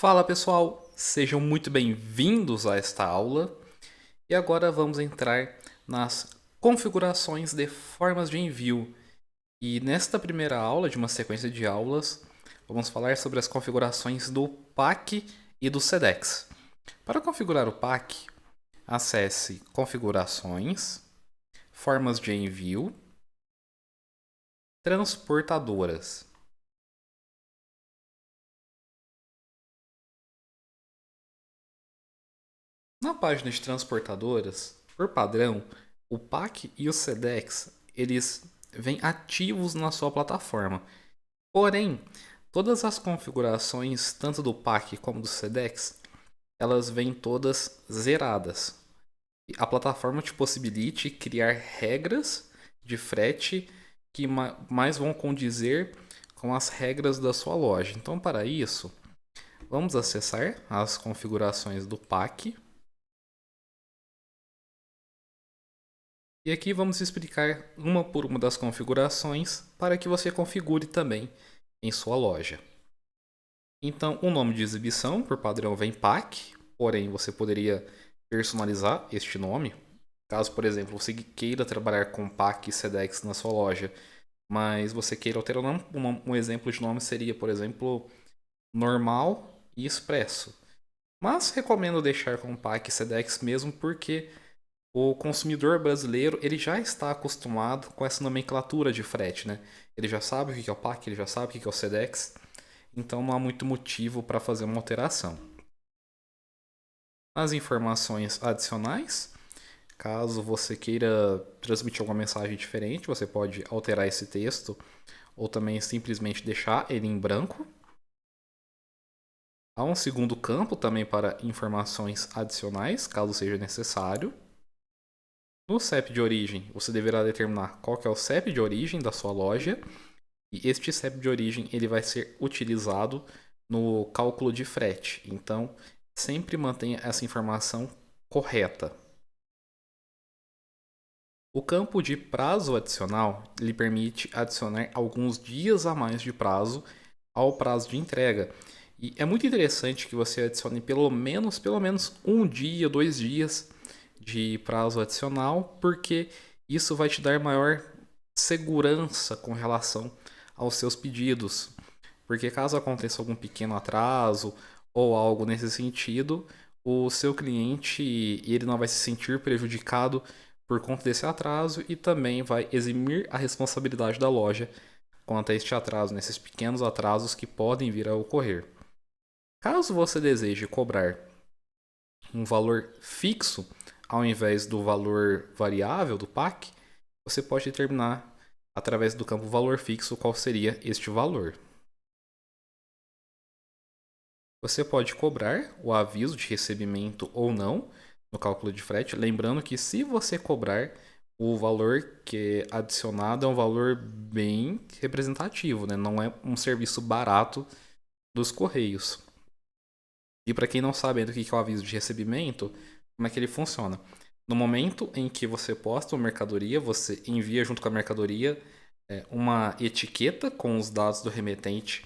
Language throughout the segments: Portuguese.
Fala pessoal, sejam muito bem-vindos a esta aula e agora vamos entrar nas configurações de formas de envio. E nesta primeira aula de uma sequência de aulas, vamos falar sobre as configurações do PAC e do SEDEX. Para configurar o PAC, acesse Configurações, Formas de envio, Transportadoras. Na página de transportadoras, por padrão, o PAC e o SEDEX eles vêm ativos na sua plataforma. Porém, todas as configurações, tanto do PAC como do SEDEX, elas vêm todas zeradas. A plataforma te possibilita criar regras de frete que mais vão condizer com as regras da sua loja. Então, para isso, vamos acessar as configurações do PAC. E aqui vamos explicar uma por uma das configurações para que você configure também em sua loja. Então, o nome de exibição, por padrão, vem PAC, porém você poderia personalizar este nome. Caso, por exemplo, você queira trabalhar com PAC e SEDEX na sua loja, mas você queira alterar o nome, um exemplo de nome seria, por exemplo, normal e expresso. Mas recomendo deixar com PAC e SEDEX mesmo porque o consumidor brasileiro ele já está acostumado com essa nomenclatura de frete, né? Ele já sabe o que é o PAC, ele já sabe o que é o SEDEX, então não há muito motivo para fazer uma alteração. As informações adicionais, caso você queira transmitir alguma mensagem diferente, você pode alterar esse texto ou também simplesmente deixar ele em branco. Há um segundo campo também para informações adicionais, caso seja necessário. No CEP de origem, você deverá determinar qual que é o CEP de origem da sua loja e este CEP de origem ele vai ser utilizado no cálculo de frete. Então, sempre mantenha essa informação correta. O campo de prazo adicional lhe permite adicionar alguns dias a mais de prazo ao prazo de entrega. E é muito interessante que você adicione pelo menos um dia, 2 dias de prazo adicional, porque isso vai te dar maior segurança com relação aos seus pedidos. Porque caso aconteça algum pequeno atraso ou algo nesse sentido, o seu cliente ele não vai se sentir prejudicado por conta desse atraso e também vai eximir a responsabilidade da loja quanto a este atraso, nesses pequenos atrasos que podem vir a ocorrer. Caso você deseje cobrar um valor fixo ao invés do valor variável do PAC, você pode determinar através do campo valor fixo qual seria este valor. Você pode cobrar o aviso de recebimento ou não no cálculo de frete, lembrando que se você cobrar o valor que é adicionado é um valor bem representativo, né? Não é um serviço barato dos Correios. E para quem não sabe ainda o que é o aviso de recebimento, como é que ele funciona? No momento em que você posta uma mercadoria, você envia junto com a mercadoria uma etiqueta com os dados do remetente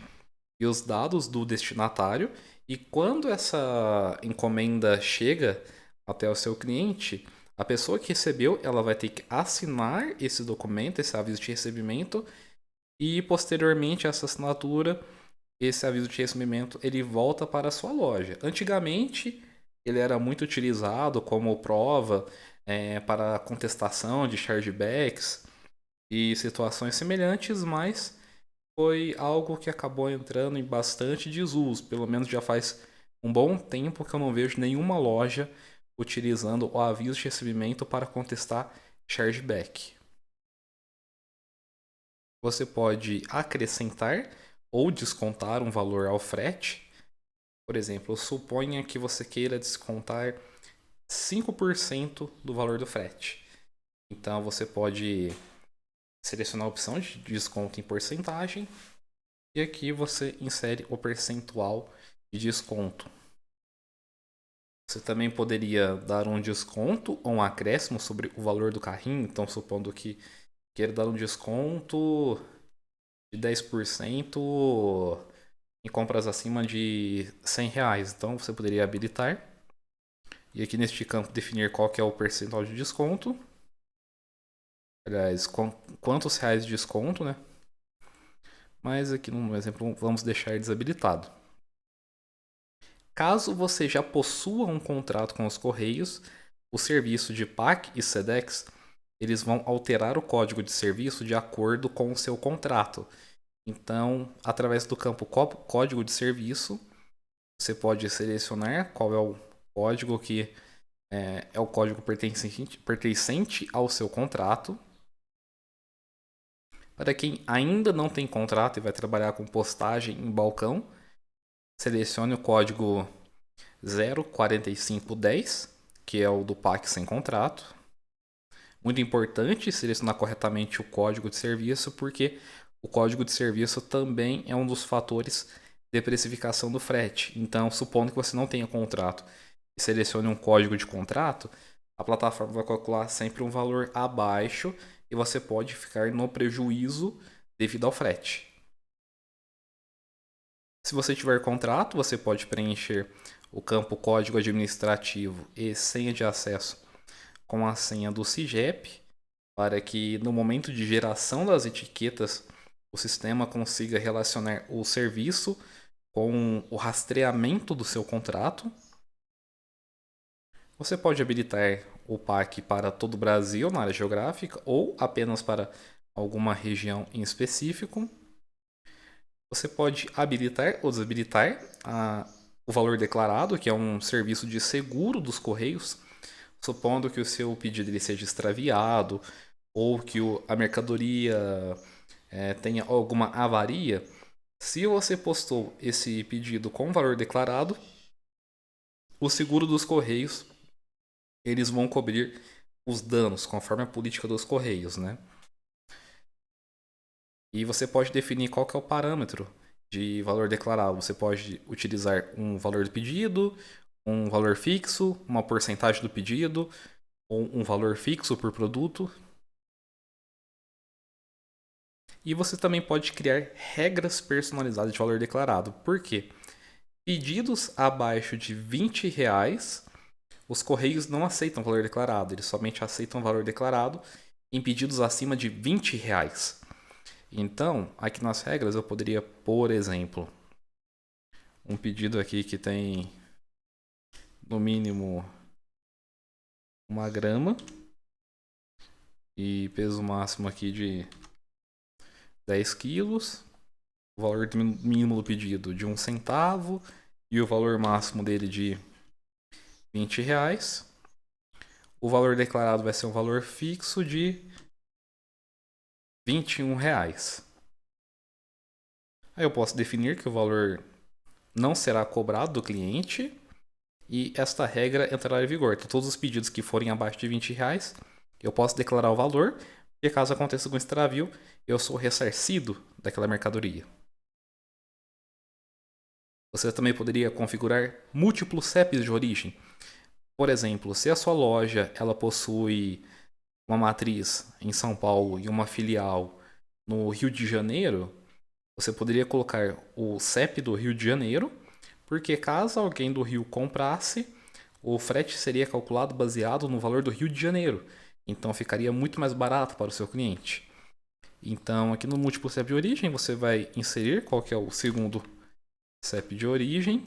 e os dados do destinatário. E quando essa encomenda chega até o seu cliente, a pessoa que recebeu, ela vai ter que assinar esse documento, esse aviso de recebimento, e posteriormente a essa assinatura, esse aviso de recebimento, ele volta para a sua loja. Antigamente, ele era muito utilizado como prova para contestação de chargebacks e situações semelhantes, mas foi algo que acabou entrando em bastante desuso. Pelo menos já faz um bom tempo que eu não vejo nenhuma loja utilizando o aviso de recebimento para contestar chargeback. Você pode acrescentar ou descontar um valor ao frete. Por exemplo, suponha que você queira descontar 5% do valor do frete. Então você pode selecionar a opção de desconto em porcentagem e aqui você insere o percentual de desconto. Você também poderia dar um desconto ou um acréscimo sobre o valor do carrinho. Então, supondo que queira dar um desconto de 10% em compras acima de R$ 100. Então você poderia habilitar. E aqui neste campo definir qual que é o percentual de desconto. Aliás, quantos reais de desconto, né? Mas aqui no exemplo vamos deixar desabilitado. Caso você já possua um contrato com os Correios, o serviço de PAC e SEDEX, eles vão alterar o código de serviço de acordo com o seu contrato. Então, através do campo código de serviço, você pode selecionar qual é o código que é o código pertencente ao seu contrato. Para quem ainda não tem contrato e vai trabalhar com postagem em balcão, selecione o código 04510, que é o do PAC sem contrato. Muito importante selecionar corretamente o código de serviço, porque o código de serviço também é um dos fatores de precificação do frete. Então, supondo que você não tenha contrato e selecione um código de contrato, a plataforma vai calcular sempre um valor abaixo e você pode ficar no prejuízo devido ao frete. Se você tiver contrato, você pode preencher o campo código administrativo e senha de acesso com a senha do CIGEP, para que no momento de geração das etiquetas o sistema consiga relacionar o serviço com o rastreamento do seu contrato. Você pode habilitar o PAC para todo o Brasil na área geográfica ou apenas para alguma região em específico. Você pode habilitar ou desabilitar o valor declarado, que é um serviço de seguro dos Correios, supondo que o seu pedido ele seja extraviado ou que a mercadoria tenha alguma avaria. Se você postou esse pedido com valor declarado, o seguro dos Correios eles vão cobrir os danos conforme a política dos Correios, né? E você pode definir qual que é o parâmetro de valor declarado. Você pode utilizar um valor do pedido, um valor fixo, uma porcentagem do pedido, ou um valor fixo por produto. E você também pode criar regras personalizadas de valor declarado. Por quê? Pedidos abaixo de R$ 20, os Correios não aceitam valor declarado, eles somente aceitam valor declarado em pedidos acima de R$ 20. Então, aqui nas regras eu poderia, por exemplo, um pedido aqui que tem no mínimo 1 grama e peso máximo aqui de 10 quilos, o valor mínimo do pedido de 1 centavo e o valor máximo dele de R$ 20. O valor declarado vai ser um valor fixo de R$ 21. Aí eu posso definir que o valor não será cobrado do cliente e esta regra entrará em vigor. Então, todos os pedidos que forem abaixo de R$ 20, eu posso declarar o valor e caso aconteça algum extravio, eu sou ressarcido daquela mercadoria. Você também poderia configurar múltiplos CEPs de origem. Por exemplo, se a sua loja ela possui uma matriz em São Paulo e uma filial no Rio de Janeiro, você poderia colocar o CEP do Rio de Janeiro, porque caso alguém do Rio comprasse, o frete seria calculado baseado no valor do Rio de Janeiro. Então ficaria muito mais barato para o seu cliente. Então aqui no múltiplo CEP de origem você vai inserir qual que é o segundo CEP de origem.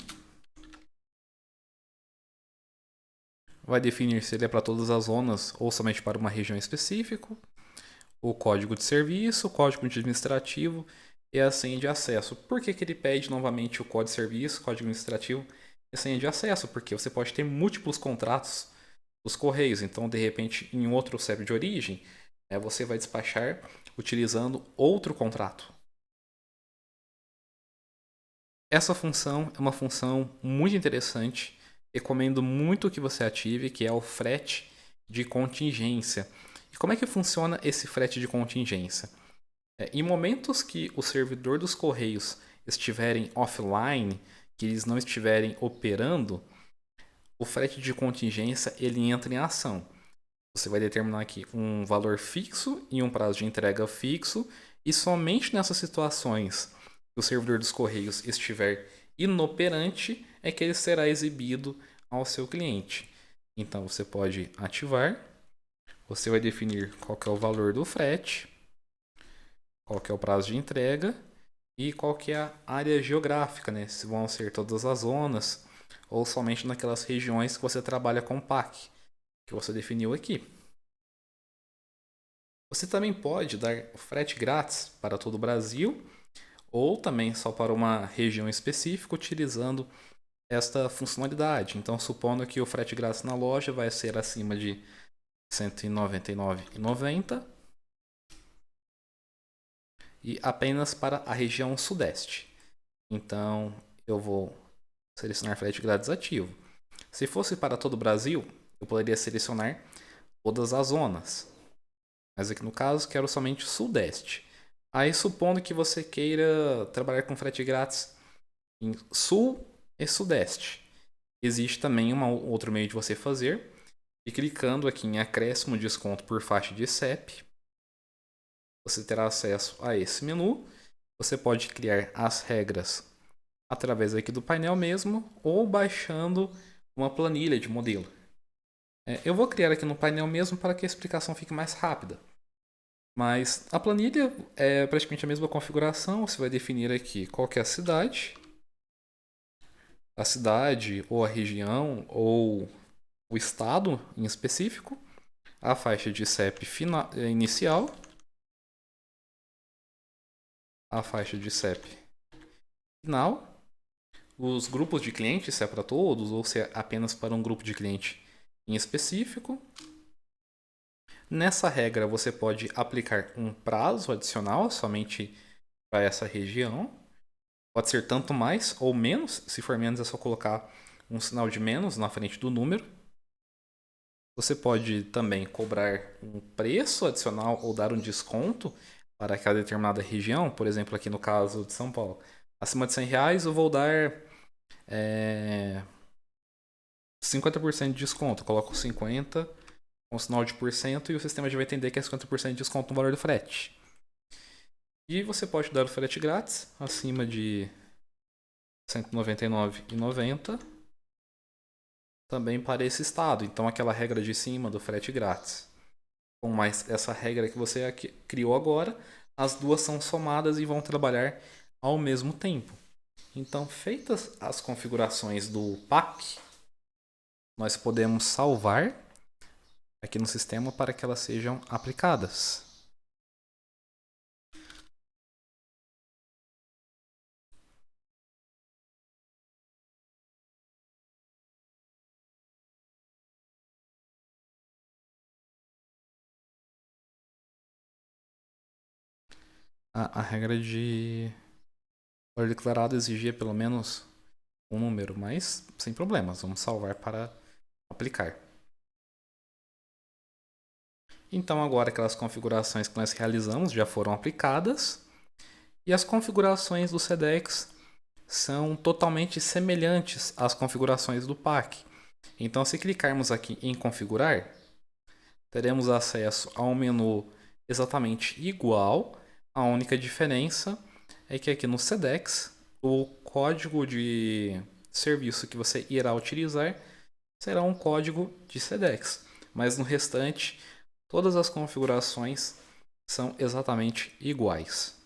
Vai definir se ele é para todas as zonas ou somente para uma região específica. O código de serviço, o código administrativo e a senha de acesso. Por que ele pede novamente o código de serviço, código administrativo e a senha de acesso? Porque você pode ter múltiplos contratos dos Correios. Então, de repente, em outro CEP de origem, você vai despachar utilizando outro contrato. Essa função é uma função muito interessante. Recomendo muito que você ative, que é o frete de contingência. E como é que funciona esse frete de contingência? Em momentos que o servidor dos Correios estiverem offline, que eles não estiverem operando, o frete de contingência ele entra em ação. Você vai determinar aqui um valor fixo e um prazo de entrega fixo, e somente nessas situações que o servidor dos Correios estiver inoperante, é que ele será exibido ao seu cliente. Então você pode ativar, você vai definir qual que é o valor do frete, qual que é o prazo de entrega e qual que é a área geográfica, né? Se vão ser todas as zonas ou somente naquelas regiões que você trabalha com PAC, que você definiu aqui. Você também pode dar frete grátis para todo o Brasil ou também só para uma região específica utilizando esta funcionalidade. Então, supondo que o frete grátis na loja vai ser acima de R$ 199,90 e apenas para a região sudeste. Então, eu vou selecionar frete grátis ativo. Se fosse para todo o Brasil, eu poderia selecionar todas as zonas. Mas aqui no caso, quero somente sudeste. Aí, supondo que você queira trabalhar com frete grátis em sul e sudeste, existe também outro meio de você fazer. E clicando aqui em acréscimo desconto por faixa de CEP, você terá acesso a esse menu. Você pode criar as regras através aqui do painel mesmo ou baixando uma planilha de modelo. Eu vou criar aqui no painel mesmo para que a explicação fique mais rápida. Mas a planilha é praticamente a mesma configuração. Você vai definir aqui qual que é a cidade ou a região ou o estado em específico, a faixa de CEP inicial, a faixa de CEP final, os grupos de clientes, se é para todos ou se é apenas para um grupo de cliente em específico. Nessa regra você pode aplicar um prazo adicional somente para essa região. Pode ser tanto mais ou menos. Se for menos é só colocar um sinal de menos na frente do número. Você pode também cobrar um preço adicional ou dar um desconto para aquela determinada região. Por exemplo, aqui no caso de São Paulo. Acima de R$ 100 eu vou dar 50% de desconto. Eu coloco 50% com sinal de porcento e o sistema já vai entender que é 50% de desconto no valor do frete. E você pode dar o frete grátis acima de R$ 199,90 também para esse estado. Então aquela regra de cima do frete grátis com mais essa regra que você criou agora, as duas são somadas e vão trabalhar ao mesmo tempo. Então, feitas as configurações do PAC, nós podemos salvar aqui no sistema para que elas sejam aplicadas. A regra de valor declarado exigia pelo menos um número, mas sem problemas, vamos salvar para aplicar. Então agora aquelas configurações que nós realizamos já foram aplicadas e as configurações do Sedex são totalmente semelhantes às configurações do PAC. Então se clicarmos aqui em configurar, teremos acesso a um menu exatamente igual. A única diferença é que aqui no Sedex o código de serviço que você irá utilizar será um código de Sedex, mas no restante todas as configurações são exatamente iguais.